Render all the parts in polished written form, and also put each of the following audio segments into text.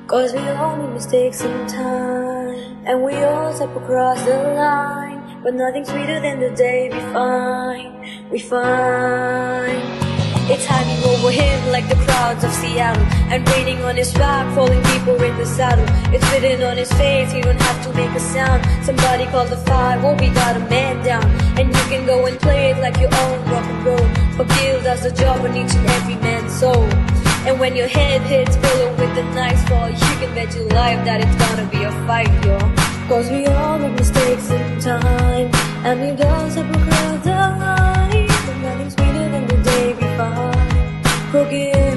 'Cause we all make mistakes sometimes, and we all step across the line. But nothing's sweeter than the day we find. It's hanging over him like the crowds of Seattle, and raining on his back, falling deeper in the saddle. It's written on his face, he don't have to make a sound. Somebody call the fire, oh we got a man down. And you can go and play it like your own rock and roll. Forgive does the job on each and every man's soul. And when your head hits pillow with a nice fall, you can bet your life that it's gonna be a fight, yo. 'Cause we all make mistakes sometimes, and we all step across the line. But nothing's sweeter than the day we find forgiveness.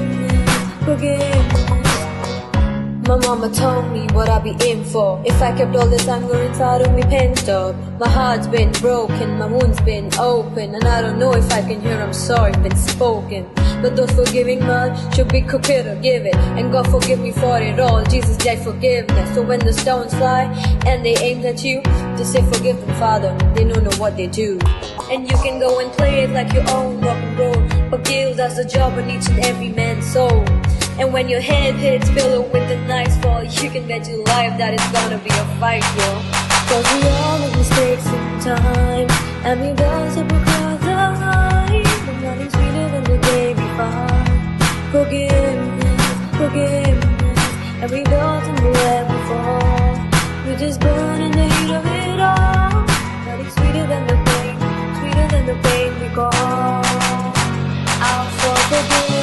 My mama told me what I'd be in for if I kept all this anger inside of me pent up. My heart's been broken, my wound's been open, and I don't know if I can hear I'm sorry been spoken. But those forgiving much should be quick to give it. And God forgive me for it all, Jesus died forgiveness. So when the stones fly and they aim at you, just say forgive them, Father, they don't know what they do. And you can go and play it like your own rock and roll. Forgive does the job on each and every man's soul. And when your head hits pillow with a nice fall, you can bet your life that it's gonna be a fight, yo. 'Cause we all make mistakes sometimes, and we all step across the line. But nothing's sweeter than the day we find forgiveness. And we all tumble and we fall. We just burn in the heat of it all. Nothing's sweeter than the pain we call out for forgiveness.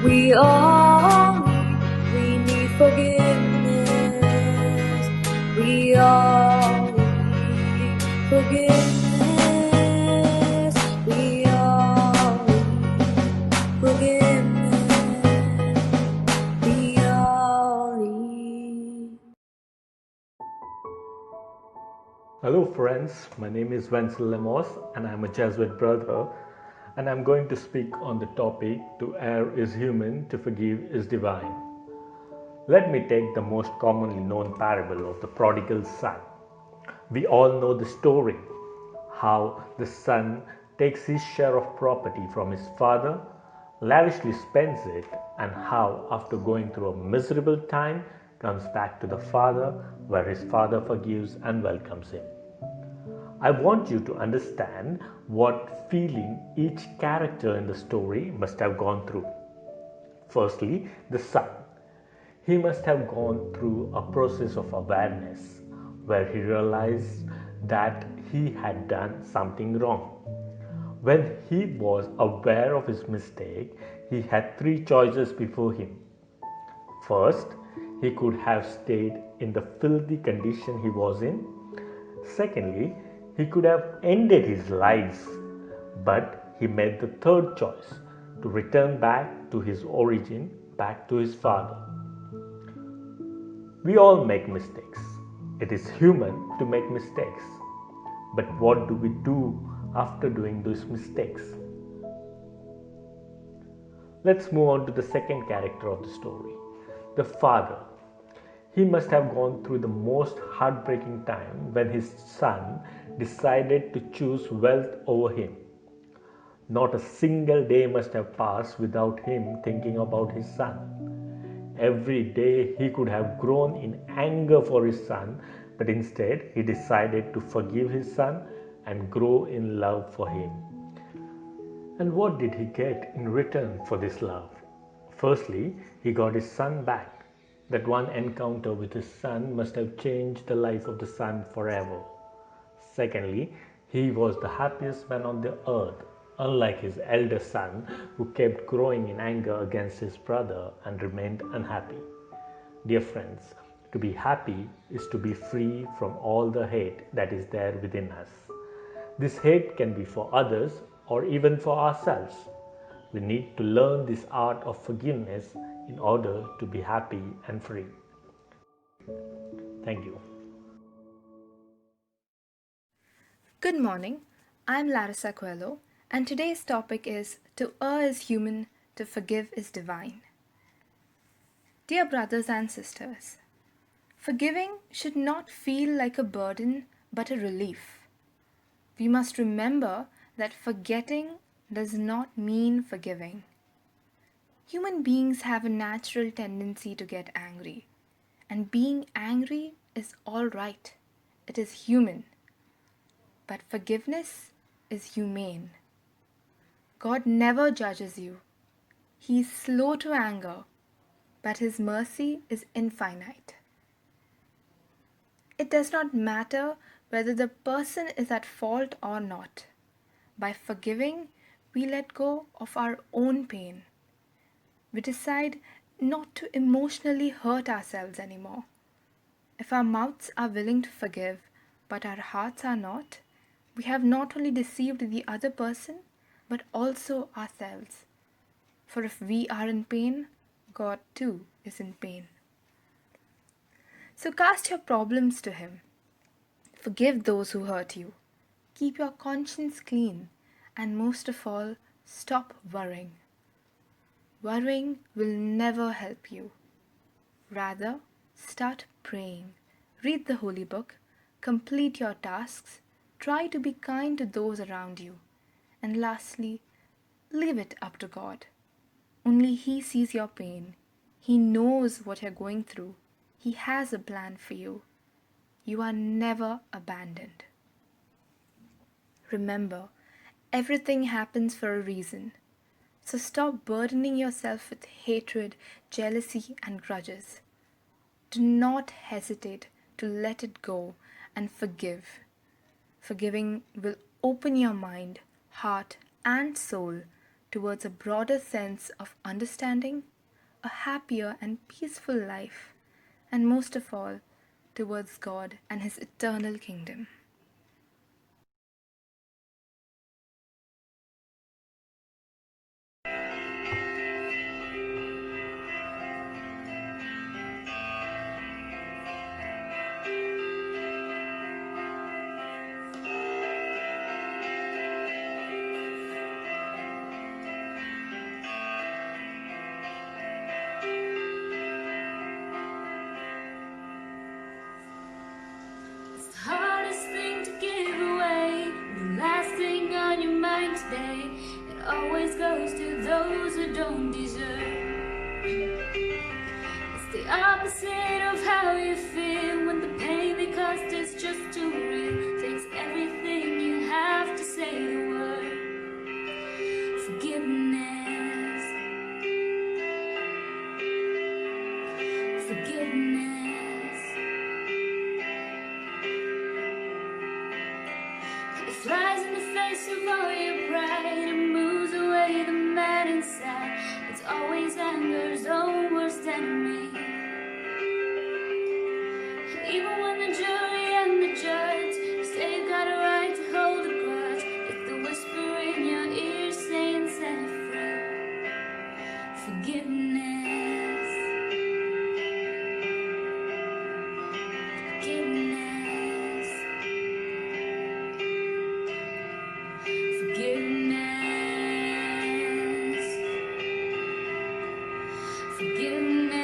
We need forgiveness. We all need forgiveness. We all need forgiveness. We all need. Hello friends, my name is Wencesl Lemos and I'm a Jesuit brother, and I'm going to speak on the topic to err is human, to forgive is divine. Let me take the most commonly known parable of the prodigal son. We all know the story, how the son takes his share of property from his father, lavishly spends it, and how after going through a miserable time comes back to the father, where his father forgives and welcomes him. I want you to understand what feeling each character in the story must have gone through. Firstly, the son. He must have gone through a process of awareness where he realized that he had done something wrong. When he was aware of his mistake, he had three choices before him. First, he could have stayed in the filthy condition he was in. Secondly, he could have ended his life, but he made the third choice, to return back to his origin, back to his father. We all make mistakes. It is human to make mistakes. But what do we do after doing those mistakes? Let's move on to the second character of the story, the father. He must have gone through the most heartbreaking time when his son decided to choose wealth over him. Not a single day must have passed without him thinking about his son. Every day he could have grown in anger for his son, but instead he decided to forgive his son and grow in love for him. And what did he get in return for this love? Firstly, he got his son back. That one encounter with his son must have changed the life of the son forever. Secondly, he was the happiest man on the earth, unlike his elder son who kept growing in anger against his brother and remained unhappy. Dear friends, to be happy is to be free from all the hate that is there within us. This hate can be for others or even for ourselves. We need to learn this art of forgiveness in order to be happy and free. Thank you. Good morning, I'm Larissa Coelho, and today's topic is to err is human, to forgive is divine. Dear brothers and sisters, forgiving should not feel like a burden but a relief. We must remember that forgetting does not mean forgiving. Human beings have a natural tendency to get angry, and being angry is all right. It is human. But forgiveness is humane. God never judges you. He is slow to anger, but His mercy is infinite. It does not matter whether the person is at fault or not. By forgiving, we let go of our own pain. We decide not to emotionally hurt ourselves anymore. If our mouths are willing to forgive, but our hearts are not, we have not only deceived the other person, but also ourselves. For if we are in pain, God too is in pain. So cast your problems to Him. Forgive those who hurt you. Keep your conscience clean. And most of all, stop worrying. Worrying will never help you. Rather, start praying. Read the Holy Book. Complete your tasks. Try to be kind to those around you. And lastly, leave it up to God. Only He sees your pain. He knows what you're going through. He has a plan for you. You are never abandoned. Remember, everything happens for a reason. So stop burdening yourself with hatred, jealousy, and grudges. Do not hesitate to let it go and forgive. Forgiving will open your mind, heart, and soul towards a broader sense of understanding, a happier and peaceful life, and most of all, towards God and His eternal kingdom. Hardest thing to give away, the last thing on your mind today. It always goes to those who don't deserve. It's the opposite of how you feel when the pain they caused is just too real. Takes everything you have to say the word forgiveness. Forgiveness. It flies in the face of all your pride and moves away the man inside. It's always anger's own worst enemy. Even when the jury and the judge say you got a right to hold a grudge, it's the whisper in your ear saying set it free. Forgiveness. Forgiveness. Forgiveness. Forgiveness.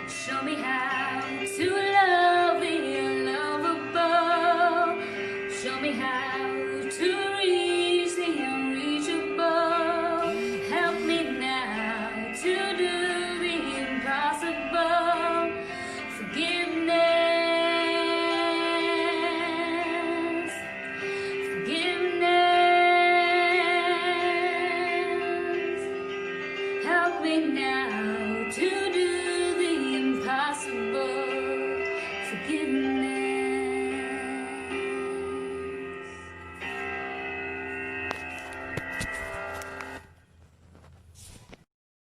Show me how to love the unlovable. Show me how to reach the unreachable. Help me now to do the impossible. Forgiveness. Forgiveness. Help me now to do